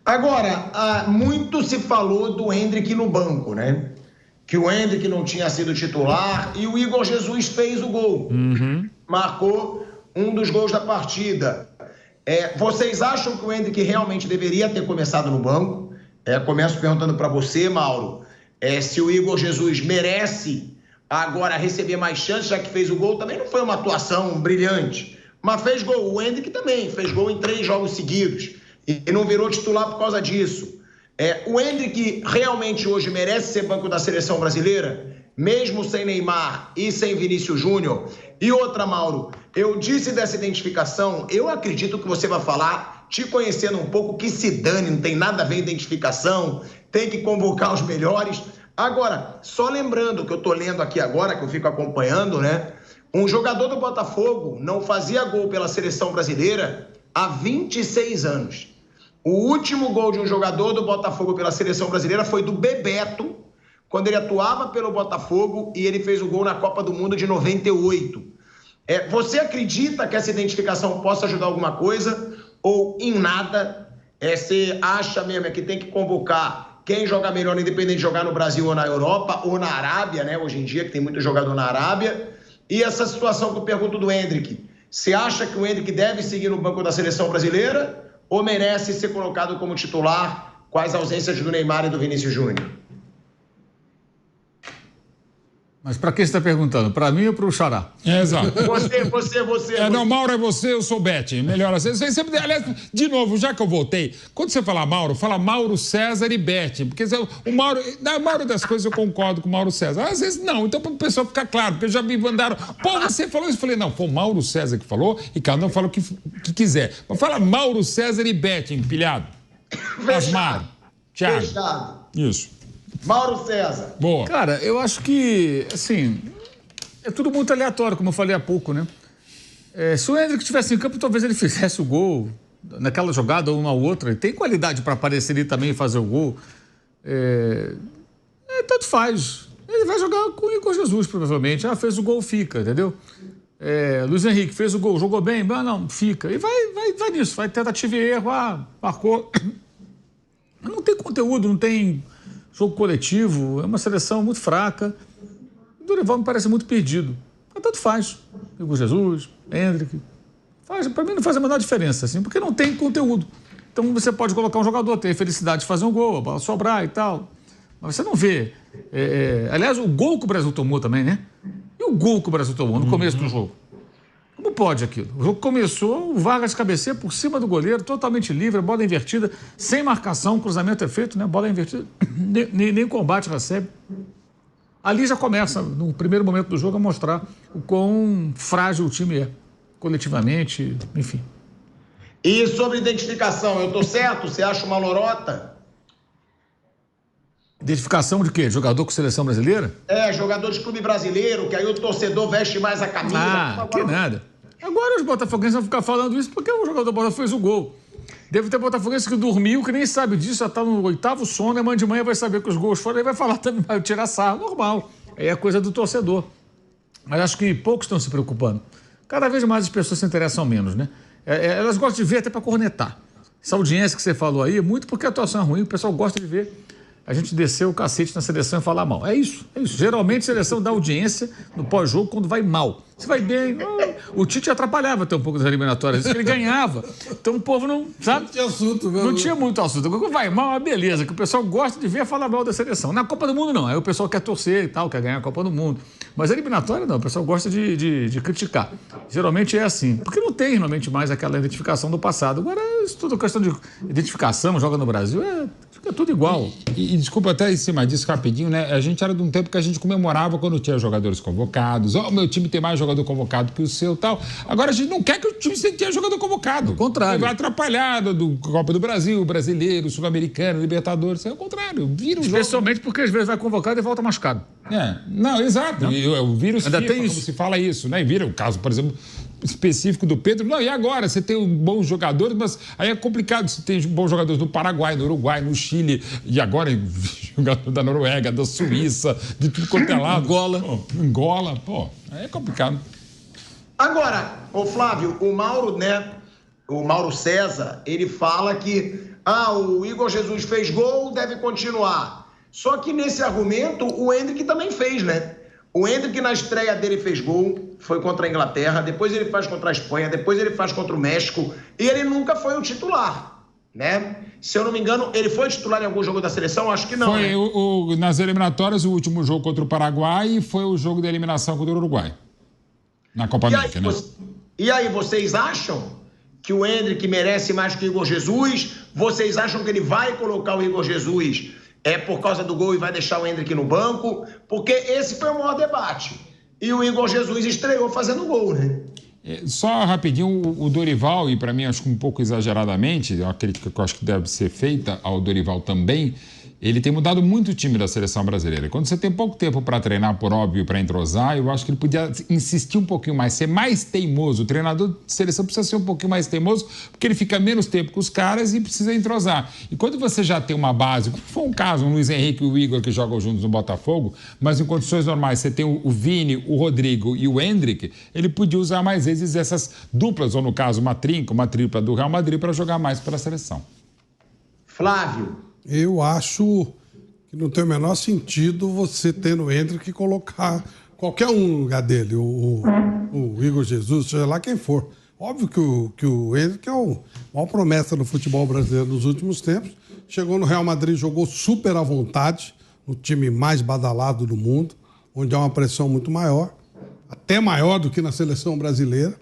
Agora, muito se falou do Endrick no banco, né? Que o Endrick não tinha sido titular e o Igor Jesus fez o gol. Marcou um dos gols da partida. Vocês acham que o Endrick realmente deveria ter começado no banco? Começo perguntando para você, Mauro, se o Igor Jesus merece agora receber mais chances, já que fez o gol. Também não foi uma atuação brilhante, mas fez gol. O Endrick também fez gol em 3 jogos seguidos e não virou titular por causa disso. O Endrick realmente hoje merece ser banco da seleção brasileira, mesmo sem Neymar e sem Vinícius Júnior? E outra, Mauro, eu disse dessa identificação, eu acredito que você vai falar, te conhecendo um pouco, que se dane, não tem nada a ver identificação, tem que convocar os melhores. Agora, só lembrando que eu tô lendo aqui agora, que eu fico acompanhando, né? Um jogador do Botafogo não fazia gol pela seleção brasileira há 26 anos. O último gol de um jogador do Botafogo pela seleção brasileira foi do Bebeto, quando ele atuava pelo Botafogo e ele fez o gol na Copa do Mundo de 98. Você acredita que essa identificação possa ajudar alguma coisa ou em nada? Você acha mesmo que tem que convocar quem joga melhor, independente de jogar no Brasil ou na Europa ou na Arábia, né? Hoje em dia, que tem muito jogador na Arábia. E essa situação que eu pergunto do Endrick, você acha que o Endrick deve seguir no banco da seleção brasileira ou merece ser colocado como titular com as ausências do Neymar e do Vinícius Júnior? Mas para quem você está perguntando? Para mim ou para o Xará? Exato. Você. Não, Mauro é você, eu sou Bete. Melhor assim. Aliás, de novo, já que eu voltei, quando você fala Mauro, fala Mauro César e Bete. Porque o Mauro, na maioria das coisas eu concordo com o Mauro César. Às vezes não, então para o pessoal ficar claro, porque já me mandaram. Pô, você falou isso? Eu falei, não, foi o Mauro César que falou e cada um fala o que quiser. Mas fala Mauro César e Bete, empilhado. Asmar. Thiago. Fechado. Isso. Mauro César. Boa. Cara, eu acho que, assim, é tudo muito aleatório, como eu falei há pouco, né? Se o Endrick estivesse em campo, talvez ele fizesse o gol naquela jogada ou uma outra. Ele tem qualidade para aparecer ali também e fazer o gol. Tanto faz. Ele vai jogar com o Igor Jesus, provavelmente. Fez o gol, fica, entendeu? Luiz Henrique fez o gol, jogou bem? Não, fica. E vai nisso, vai tentativa e erro, marcou. Mas não tem conteúdo, não tem jogo coletivo, é uma seleção muito fraca. O Dorival me parece muito perdido. Mas tanto faz. Igor Jesus, Endrick. Para mim não faz a menor diferença, assim, porque não tem conteúdo. Então você pode colocar um jogador, ter a felicidade de fazer um gol, a bola sobrar e tal. Mas você não vê. Aliás, o gol que o Brasil tomou também, né? E o gol que o Brasil tomou no começo do jogo? Como pode aquilo? O jogo começou, o Vargas cabeceia por cima do goleiro, totalmente livre, bola invertida, sem marcação, o cruzamento é feito, né? Bola invertida, nem combate recebe. Ali já começa, no primeiro momento do jogo, a mostrar o quão frágil o time é, coletivamente, enfim. E sobre identificação, eu tô certo? Você acha uma lorota? Identificação de quê? Jogador com seleção brasileira? Jogador de clube brasileiro, que aí o torcedor veste mais a camisa. Que nada. Agora os botafoguenses vão ficar falando isso porque o jogador do Botafogo fez o gol. Deve ter botafoguense que dormiu, que nem sabe disso, já está no 8º sono, e amanhã de manhã vai saber que os gols foram, aí vai falar também, vai tirar sarro, normal. Aí é coisa do torcedor. Mas acho que poucos estão se preocupando. Cada vez mais as pessoas se interessam menos, né? Elas gostam de ver até para cornetar. Essa audiência que você falou aí é muito porque a atuação é ruim, o pessoal gosta de ver a gente descer o cacete na seleção e falar mal. É isso. Geralmente a seleção dá audiência no pós-jogo quando vai mal. Se vai bem, o Tite atrapalhava até um pouco das eliminatórias, ele ganhava. Então o povo não, sabe? Não tinha assunto, mesmo. Não tinha muito assunto. Quando vai mal, é beleza, que o pessoal gosta de ver falar mal da seleção. Na Copa do Mundo não, aí o pessoal quer torcer e tal, quer ganhar a Copa do Mundo. Mas a eliminatória não, o pessoal gosta de criticar. Geralmente é assim, porque não tem realmente mais aquela identificação do passado. Agora, isso tudo questão de identificação, joga no Brasil, fica tudo igual. E desculpa até em cima disso rapidinho, né? A gente era de um tempo que a gente comemorava quando tinha jogadores convocados. O meu time tem mais jogador convocado que o seu e tal. Agora a gente não quer que o time tenha jogador convocado. Ao contrário. Vai atrapalhado do Copa do Brasil, Brasileiro, Sul-Americano, Libertadores. É o contrário. Vira o jogo. Especialmente porque às vezes vai convocado e volta machucado. Não, exato. O vírus ainda FIFA, tem isso. como se fala isso, né? E vira o caso, por exemplo, específico do Pedro. Não, e agora? Você tem bons jogadores, mas aí é complicado. Você tem bons jogadores no Paraguai, no Uruguai, no Chile, e agora jogador da Noruega, da Suíça, de tudo quanto é lado. Angola, aí é complicado. Agora, ô Flávio, o Mauro César, ele fala que o Igor Jesus fez gol, deve continuar. Só que nesse argumento, o Endrick também fez, né? O Endrick, na estreia dele, fez gol, foi contra a Inglaterra, depois ele faz contra a Espanha, depois ele faz contra o México, e ele nunca foi o titular, né? Se eu não me engano, ele foi titular em algum jogo da seleção? Acho que não, foi, né? Nas eliminatórias, o último jogo contra o Paraguai e foi o jogo de eliminação contra o Uruguai, na Copa América, né? E aí, vocês acham que o Endrick merece mais que o Igor Jesus? Vocês acham que ele vai colocar o Igor Jesus por causa do gol e vai deixar o Endrick no banco? Porque esse foi o maior debate. E o Igor Jesus estreou fazendo gol, né? Só rapidinho, o Dorival, e para mim acho que um pouco exageradamente, é uma crítica que eu acho que deve ser feita ao Dorival também, ele tem mudado muito o time da seleção brasileira. Quando você tem pouco tempo para treinar, por óbvio, para entrosar, eu acho que ele podia insistir um pouquinho mais, ser mais teimoso. O treinador de seleção precisa ser um pouquinho mais teimoso, porque ele fica menos tempo com os caras e precisa entrosar. E quando você já tem uma base, como foi um caso, o Luiz Henrique e o Igor que jogam juntos no Botafogo, mas em condições normais você tem o Vini, o Rodrigo e o Endrick, ele podia usar mais vezes essas duplas, ou no caso uma trinca, uma tripla do Real Madrid para jogar mais pela seleção. Flávio. Eu acho que não tem o menor sentido você ter no Endrick colocar qualquer um no lugar dele, o Igor Jesus, seja lá quem for. Óbvio que o Endrick é a maior promessa do futebol brasileiro nos últimos tempos. Chegou no Real Madrid, jogou super à vontade, no time mais badalado do mundo, onde há uma pressão muito maior, até maior do que na seleção brasileira.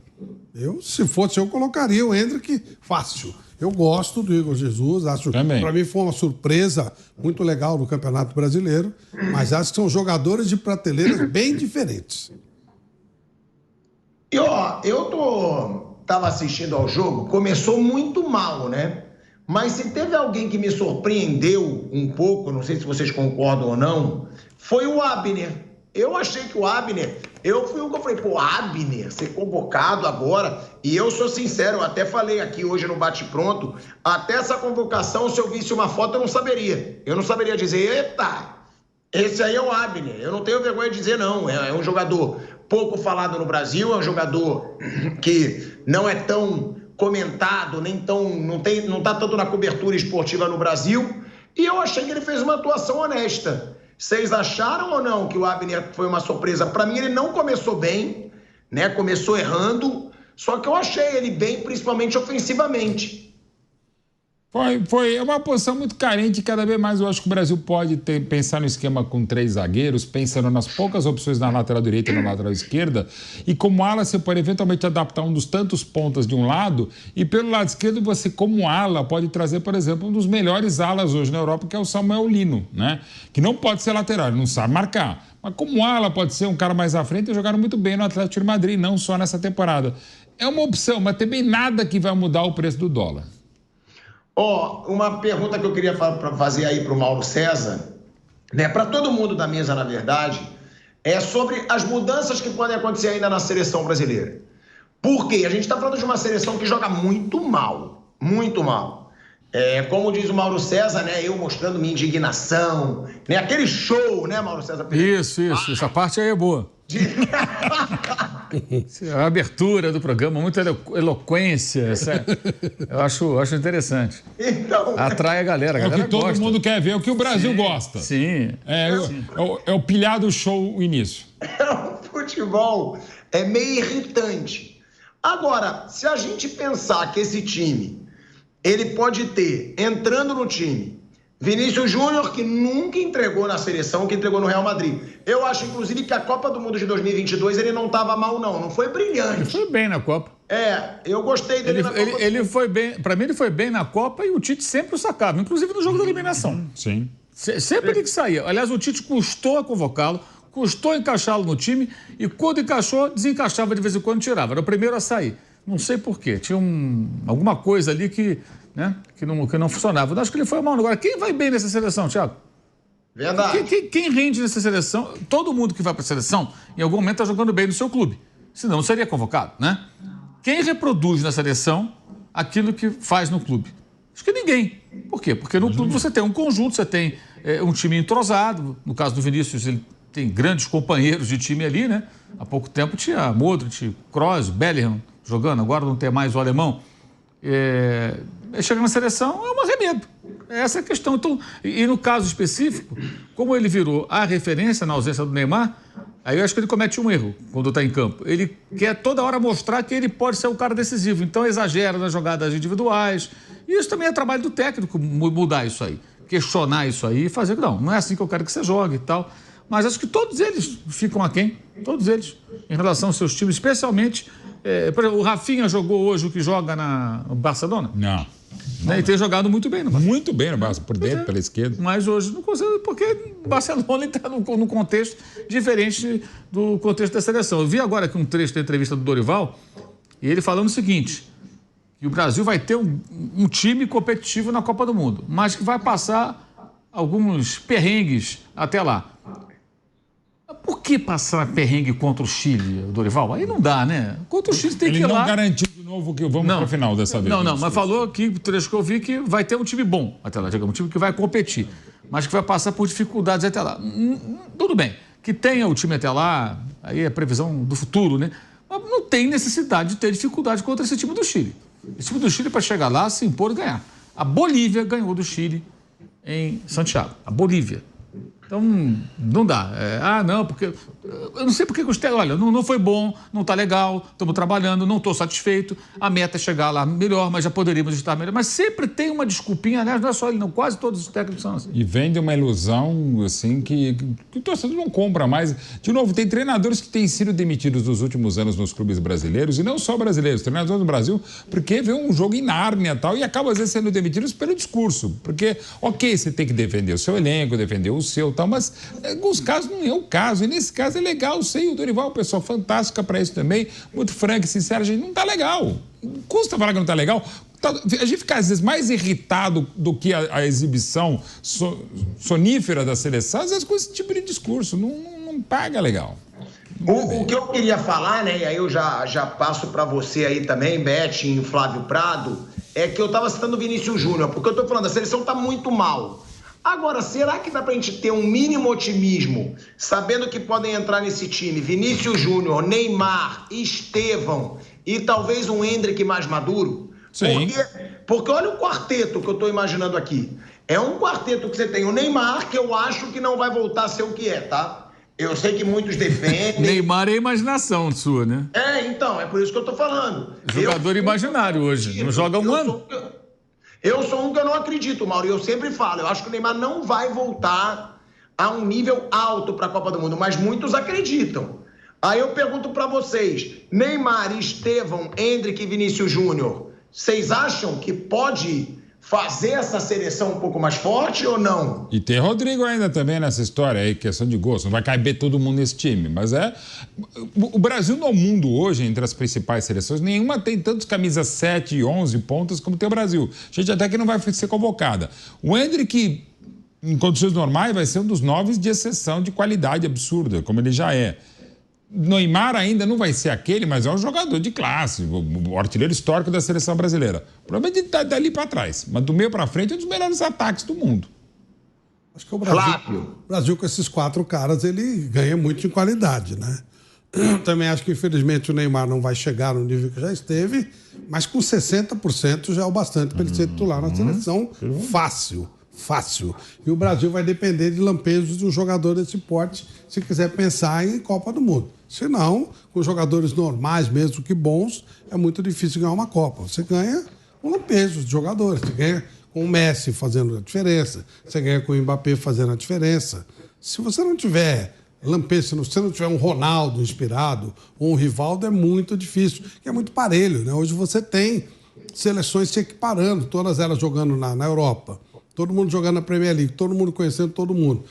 Se fosse eu, colocaria o Endrick fácil. Eu gosto do Igor Jesus, acho que para mim foi uma surpresa muito legal no Campeonato Brasileiro, mas acho que são jogadores de prateleiras bem diferentes. E tava assistindo ao jogo, começou muito mal, né? Mas se teve alguém que me surpreendeu um pouco, não sei se vocês concordam ou não, foi o Abner. Eu achei que o Abner, eu falei, Abner, ser convocado agora, e eu sou sincero, eu até falei aqui hoje no Bate Pronto, até essa convocação, se eu visse uma foto, eu não saberia. Eu não saberia dizer, eita, esse aí é o Abner. Eu não tenho vergonha de dizer, não. É um jogador pouco falado no Brasil, é um jogador que não é tão comentado, não tá tanto na cobertura esportiva no Brasil, e eu achei que ele fez uma atuação honesta. Vocês acharam ou não que o Abner foi uma surpresa? Para mim, ele não começou bem, né? Começou errando, só que eu achei ele bem, principalmente ofensivamente. Foi uma posição muito carente, cada vez mais eu acho que o Brasil pode pensar no esquema com 3 zagueiros, pensando nas poucas opções na lateral direita e na lateral esquerda, e como ala você pode eventualmente adaptar um dos tantos pontas de um lado, e pelo lado esquerdo você, como ala, pode trazer, por exemplo, um dos melhores alas hoje na Europa, que é o Samuel Lino, né? Que não pode ser lateral, ele não sabe marcar, mas como ala pode ser um cara mais à frente, e jogaram muito bem no Atlético de Madrid, não só nessa temporada. É uma opção, mas também nada que vai mudar o preço do dólar. Uma pergunta que eu queria fazer aí para o Mauro César, né, para todo mundo da mesa, na verdade, é sobre as mudanças que podem acontecer ainda na seleção brasileira. Por quê? A gente está falando de uma seleção que joga muito mal, muito mal. Como diz o Mauro César, né, eu mostrando minha indignação, né, aquele show, né, Mauro César? Isso, essa parte aí é boa. A abertura do programa, muita eloquência, eu acho interessante. Então, atrai a galera gosta. Todo mundo quer ver, o que o Brasil gosta. Sim. É o pilhado show, o início. O futebol é meio irritante. Agora, se a gente pensar que esse time, ele pode ter, entrando no time, Vinícius Júnior, que nunca entregou na seleção, que entregou no Real Madrid. Eu acho, inclusive, que a Copa do Mundo de 2022 ele não estava mal, não foi brilhante. Ele foi bem na Copa. Eu gostei dele na Copa. Ele foi bem, para mim ele foi bem na Copa e o Tite sempre o sacava, inclusive no jogo da eliminação. Sim. Sempre ele que saía. Aliás, o Tite custou a convocá-lo, custou encaixá-lo no time e quando encaixou, desencaixava de vez em quando, tirava. Era o primeiro a sair. Não sei por quê. Tinha alguma coisa ali que não funcionava. Eu acho que ele foi mal. Agora, quem vai bem nessa seleção, Thiago? Verdade. Quem rende nessa seleção? Todo mundo que vai para a seleção, em algum momento, está jogando bem no seu clube. Senão, não seria convocado, né? Quem reproduz na seleção aquilo que faz no clube? Acho que ninguém. Por quê? Porque no clube você tem um conjunto, você tem um time entrosado. No caso do Vinícius, ele tem grandes companheiros de time ali, né? Há pouco tempo tinha Modric, Kroos, Bellingham jogando, agora não tem mais o alemão. chega na seleção, é um arremedo. Essa é a questão. Então, e no caso específico, como ele virou a referência na ausência do Neymar, aí eu acho que ele comete um erro quando está em campo. Ele quer toda hora mostrar que ele pode ser o cara decisivo. Então exagera nas jogadas individuais. E isso também é trabalho do técnico, mudar isso aí. Questionar isso aí e fazer, não é assim que eu quero que você jogue e tal. Mas acho que todos eles ficam aquém, todos eles, em relação aos seus times, especialmente, por exemplo, o Rafinha jogou hoje o que joga no Barcelona? Não. Né? E tem jogado muito bem no Barcelona. Muito bem no Barcelona, por dentro, pela esquerda. Mas hoje não consegue, porque o Barcelona está num contexto diferente do contexto da seleção. Eu vi agora aqui um trecho da entrevista do Dorival, e ele falando o seguinte, que o Brasil vai ter um time competitivo na Copa do Mundo, mas que vai passar alguns perrengues até lá. Por que passar perrengue contra o Chile, Dorival? Aí não dá, né? Contra o Chile tem que ir lá... Ele não garantiu de novo que vamos para a final dessa vez. Não, mas falou aqui, o trecho que eu vi, que vai ter um time bom até lá, digamos, um time que vai competir, mas que vai passar por dificuldades até lá. Tudo bem, que tenha o time até lá, aí é previsão do futuro, né? Mas não tem necessidade de ter dificuldade contra esse time do Chile. Esse time do Chile, para chegar lá, se impor e ganhar. A Bolívia ganhou do Chile em Santiago. A Bolívia. Então, não dá. Não, porque... Eu não sei porque os técnicos... Olha, não foi bom, não está legal, estamos trabalhando, não estou satisfeito, a meta é chegar lá melhor, mas já poderíamos estar melhor. Mas sempre tem uma desculpinha, aliás, não é só ele, não. Quase todos os técnicos são assim. E vende uma ilusão, assim, que o torcedor não compra mais. De novo, tem treinadores que têm sido demitidos nos últimos anos nos clubes brasileiros, e não só brasileiros, treinadores no Brasil, porque vê um jogo em Nárnia e tal, e acabam, às vezes, sendo demitidos pelo discurso. Porque, ok, você tem que defender o seu elenco, defender o seu tal, mas em alguns casos não é o caso. E nesse caso é legal, sei, o Dorival é uma pessoa fantástica para isso também, muito franca e sincera, gente, não tá legal. Custa falar que não tá legal. A gente fica, às vezes, mais irritado do que a exibição sonífera da seleção, às vezes com esse tipo de discurso, não paga legal. O que eu queria falar, né, e aí eu já passo para você aí também, Beth e Flávio Prado, é que eu estava citando o Vinícius Júnior, porque eu estou falando, a seleção está muito mal. Agora, será que dá pra gente ter um mínimo otimismo, sabendo que podem entrar nesse time Vinícius Júnior, Neymar, Estevão e talvez um Endrick mais maduro? Sim. Porque olha o quarteto que eu tô imaginando aqui. É um quarteto que você tem o Neymar, que eu acho que não vai voltar a ser o que é, tá? Eu sei que muitos defendem. Neymar é a imaginação sua, né? Então, é por isso que eu tô falando. Jogador imaginário hoje, não joga um ano. Eu sou um que eu não acredito, Mauro, e eu sempre falo, eu acho que o Neymar não vai voltar a um nível alto para a Copa do Mundo, mas muitos acreditam. Aí eu pergunto para vocês, Neymar, Estevão, Endrick e Vinícius Júnior, vocês acham que pode fazer essa seleção um pouco mais forte ou não? E tem Rodrigo ainda também nessa história aí, questão de gosto. Não vai caber todo mundo nesse time, mas o Brasil no mundo hoje, entre as principais seleções, nenhuma tem tantos camisas 7 e 11 pontas como tem o Brasil. Gente até que não vai ser convocada. O Endrick, em condições normais, vai ser um dos 9 de exceção de qualidade absurda, como ele já é. Neymar ainda não vai ser aquele, mas é um jogador de classe, o artilheiro histórico da seleção brasileira. Provavelmente ele está dali para trás, mas do meio para frente é um dos melhores ataques do mundo. Acho que o Brasil com esses 4 caras, ele ganha muito em qualidade, né? Eu também acho que, infelizmente, o Neymar não vai chegar no nível que já esteve, mas com 60% já é o bastante para ele ser titular na seleção. Fácil. E o Brasil vai depender de lampejos de um jogador desse porte se quiser pensar em Copa do Mundo. Se não, com jogadores normais, mesmo que bons, é muito difícil ganhar uma Copa. Você ganha com lampejos de jogadores. Você ganha com o Messi fazendo a diferença. Você ganha com o Mbappé fazendo a diferença. Se você não tiver lampejo, se você não tiver um Ronaldo inspirado ou um Rivaldo, é muito difícil. Porque é muito parelho, né? Hoje você tem seleções se equiparando, todas elas jogando na Europa. Todo mundo jogando na Premier League, todo mundo conhecendo todo mundo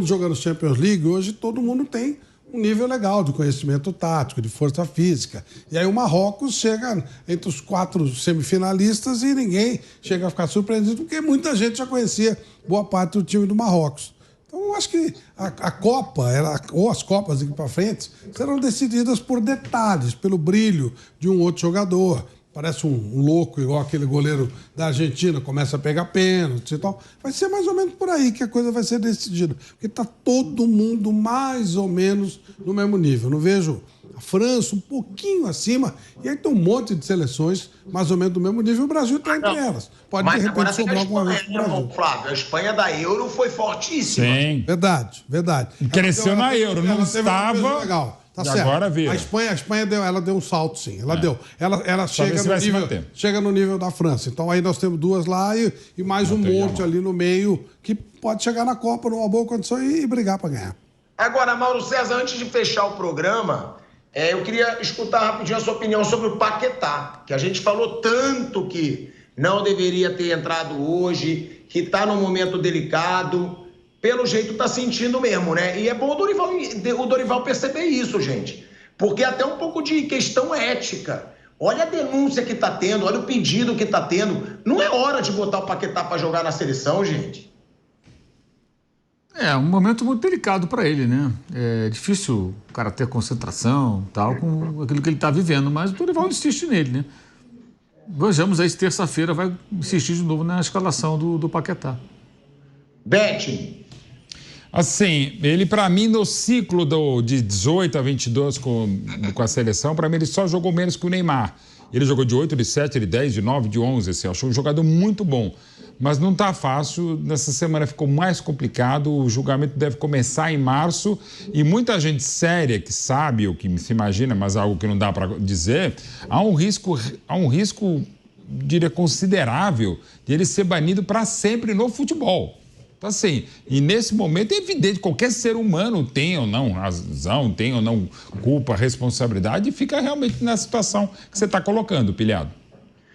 jogando Champions League. Hoje todo mundo tem um nível legal de conhecimento tático, de força física. E aí o Marrocos chega entre os 4 semifinalistas e ninguém chega a ficar surpreendido, porque muita gente já conhecia boa parte do time do Marrocos. Então eu acho que a Copa, ou as Copas daqui para frente, serão decididas por detalhes, pelo brilho de um outro jogador. Parece um louco, igual aquele goleiro da Argentina, começa a pegar pênalti e tal. Vai ser mais ou menos por aí que a coisa vai ser decidida. Porque está todo mundo mais ou menos no mesmo nível. Não vejo a França um pouquinho acima, e aí tem um monte de seleções mais ou menos do mesmo nível, o Brasil está entre elas. Pode, de repente, sobrar alguma vez pro Brasil. Flávio, a Espanha da Euro foi fortíssima. Sim. Verdade. Cresceu na Euro, não estava... Legal. Tá e certo. Agora vira. A Espanha deu um salto, sim. Ela deu. Ela chega no nível da França. Então aí nós temos duas lá e mais um monte ali no meio que pode chegar na Copa numa boa condição e brigar para ganhar. Agora, Mauro César, antes de fechar o programa, eu queria escutar rapidinho a sua opinião sobre o Paquetá, que a gente falou tanto que não deveria ter entrado hoje, que está num momento delicado. Pelo jeito tá sentindo mesmo, né? E é bom o Dorival perceber isso, gente. Porque até um pouco de questão ética. Olha a denúncia que tá tendo, olha o pedido que tá tendo. Não é hora de botar o Paquetá para jogar na seleção, gente. É um momento muito delicado para ele, né? É difícil o cara ter concentração, tal, com aquilo que ele tá vivendo. Mas o Dorival insiste nele, né? Vejamos aí se terça-feira vai insistir de novo na escalação do Paquetá. Bete. Assim, ele para mim no ciclo de 18 a 22 com a seleção, para mim ele só jogou menos que o Neymar. Ele jogou de 8, de 7, de 10, de 9, de 11, assim, achou um jogador muito bom. Mas não tá fácil, nessa semana ficou mais complicado, o julgamento deve começar em março e muita gente séria que sabe, ou que se imagina, mas algo que não dá para dizer, há um risco, diria, considerável de ele ser banido para sempre no futebol. Então, assim, e nesse momento é evidente, qualquer ser humano tem ou não razão, tem ou não culpa, responsabilidade, e fica realmente na situação que você está colocando, Pilhado.